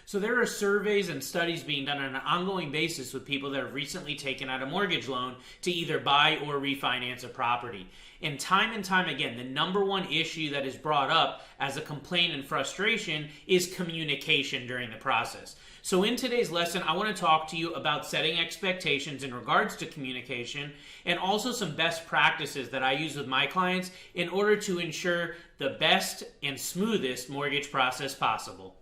So there are surveys and studies being done on an ongoing basis with people that have recently taken out a mortgage loan to either buy or refinance a property. And time again, the number one issue that is brought up as a complaint and frustration is communication during the process. So in today's lesson, I want to talk to you about setting expectations in regards to communication and also some best practices that I use with my clients in order to ensure the best and smoothest mortgage process possible.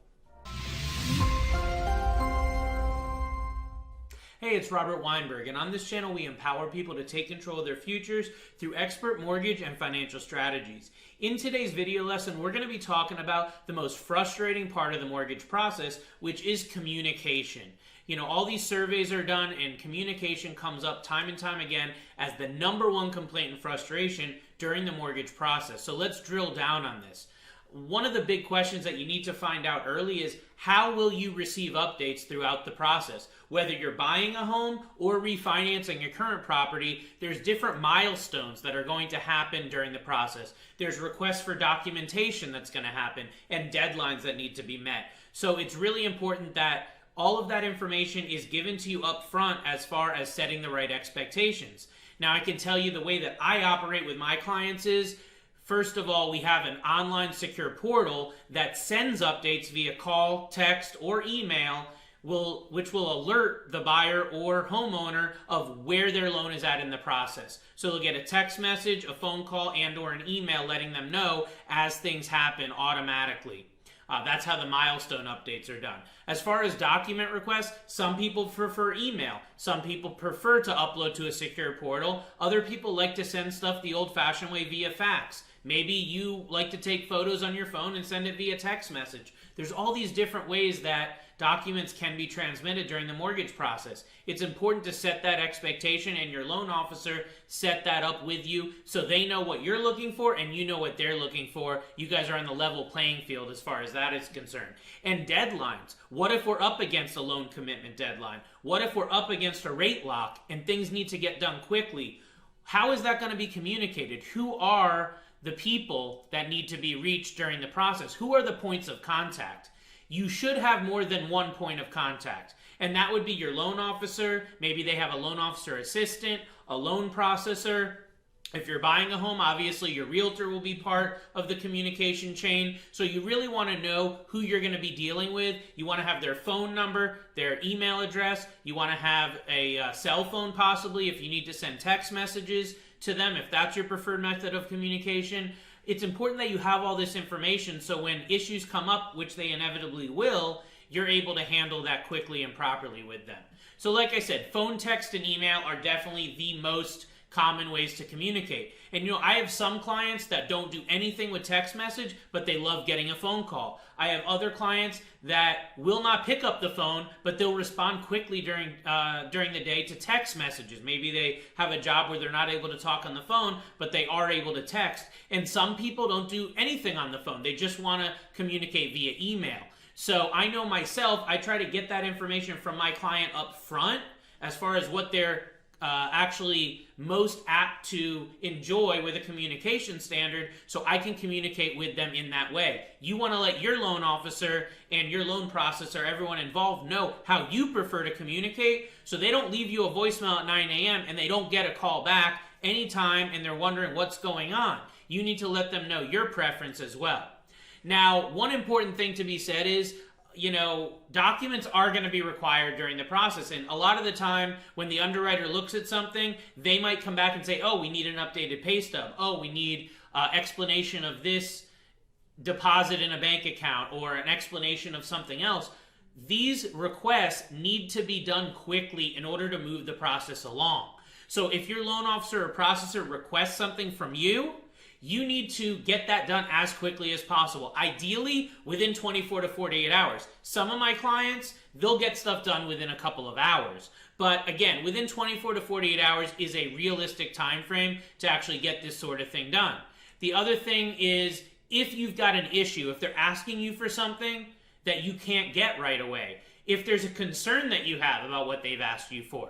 Hey, it's Robert Weinberg, and on this channel we empower people to take control of their futures through expert mortgage and financial strategies. In today's video lesson, we're going to be talking about the most frustrating part of the mortgage process, which is communication. You know, all these surveys are done and communication comes up time and time again as the number one complaint and frustration during the mortgage process. So let's drill down on this. One of the big questions that you need to find out early is how will you receive updates throughout the process? Whether you're buying a home or refinancing your current property, there's different milestones that are going to happen during the process. There's requests for documentation that's going to happen and deadlines that need to be met. So it's really important that all of that information is given to you up front as far as setting the right expectations. Now, I can tell you the way that I operate with my clients is, first of all, we have an online secure portal that sends updates via call, text, or email, which will alert the buyer or homeowner of where their loan is at in the process. So they'll get a text message, a phone call, and or an email letting them know as things happen automatically. That's how the milestone updates are done. As far as document requests, some people prefer email. Some people prefer to upload to a secure portal. Other people like to send stuff the old-fashioned way via fax. Maybe you like to take photos on your phone and send it via text message. There's all these different ways that documents can be transmitted during the mortgage process. It's important to set that expectation and your loan officer set that up with you so they know what you're looking for and you know what they're looking for. You guys are on the level playing field as far as that is concerned. And deadlines. What if we're up against a loan commitment deadline? What if we're up against a rate lock and things need to get done quickly? How is that going to be communicated? Who are the people that need to be reached during the process? Who are the points of contact? You should have more than one point of contact, and that would be your loan officer. Maybe they have a loan officer assistant, a loan processor. If you're buying a home, obviously your realtor will be part of the communication chain. So you really want to know who you're going to be dealing with. You want to have their phone number, their email address. You want to have a cell phone possibly if you need to send text messages to them, if that's your preferred method of communication. It's important that you have all this information so when issues come up, which they inevitably will, you're able to handle that quickly and properly with them. So like I said, phone, text, and email are definitely the most common ways to communicate. And you know, I have some clients that don't do anything with text message, but they love getting a phone call. I have other clients that will not pick up the phone, but they'll respond quickly during the day to text messages. Maybe they have a job where they're not able to talk on the phone, but they are able to text. And some people don't do anything on the phone. They just want to communicate via email. So I know myself, I try to get that information from my client up front as far as what they're actually most apt to enjoy with a communication standard, so I can communicate with them in that way. You want to let your loan officer and your loan processor, everyone involved, know how you prefer to communicate, so they don't leave you a voicemail at 9 a.m. and they don't get a call back anytime and they're wondering what's going on. You need to let them know your preference as well. Now, one important thing to be said is, you know, documents are going to be required during the process. And a lot of the time when the underwriter looks at something, they might come back and say, oh, we need an updated pay stub. Oh, we need explanation of this deposit in a bank account or an explanation of something else. These requests need to be done quickly in order to move the process along. So if your loan officer or processor requests something from you, you need to get that done as quickly as possible, ideally within 24 to 48 hours. Some of my clients, they'll get stuff done within a couple of hours. But again, within 24 to 48 hours is a realistic time frame to actually get this sort of thing done. The other thing is, if you've got an issue, if they're asking you for something that you can't get right away, if there's a concern that you have about what they've asked you for,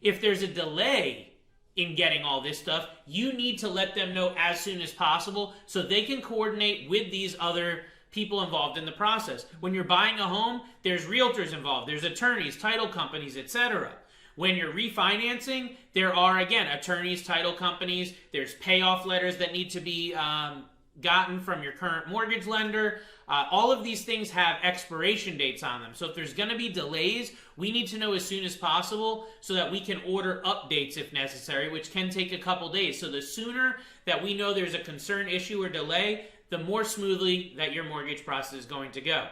if there's a delay in getting all this stuff, you need to let them know as soon as possible so they can coordinate with these other people involved in the process. When you're buying a home, there's realtors involved, there's attorneys, title companies, etc. When you're refinancing, there are, again, attorneys, title companies, there's payoff letters that need to be gotten from your current mortgage lender. All of these things have expiration dates on them. So if there's going to be delays, we need to know as soon as possible so that we can order updates if necessary, which can take a couple days. So the sooner that we know there's a concern, issue, or delay, the more smoothly that your mortgage process is going to go.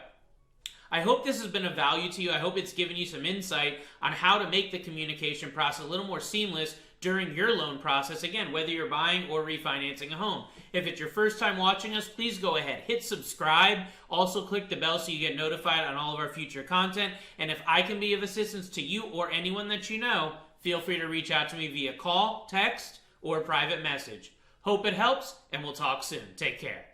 I hope this has been of value to you. I hope it's given you some insight on how to make the communication process a little more seamless during your loan process, again, whether you're buying or refinancing a home. If it's your first time watching us, please go ahead, hit subscribe. Also click the bell so you get notified on all of our future content. And if I can be of assistance to you or anyone that you know, feel free to reach out to me via call, text, or private message. Hope it helps, and we'll talk soon. Take care.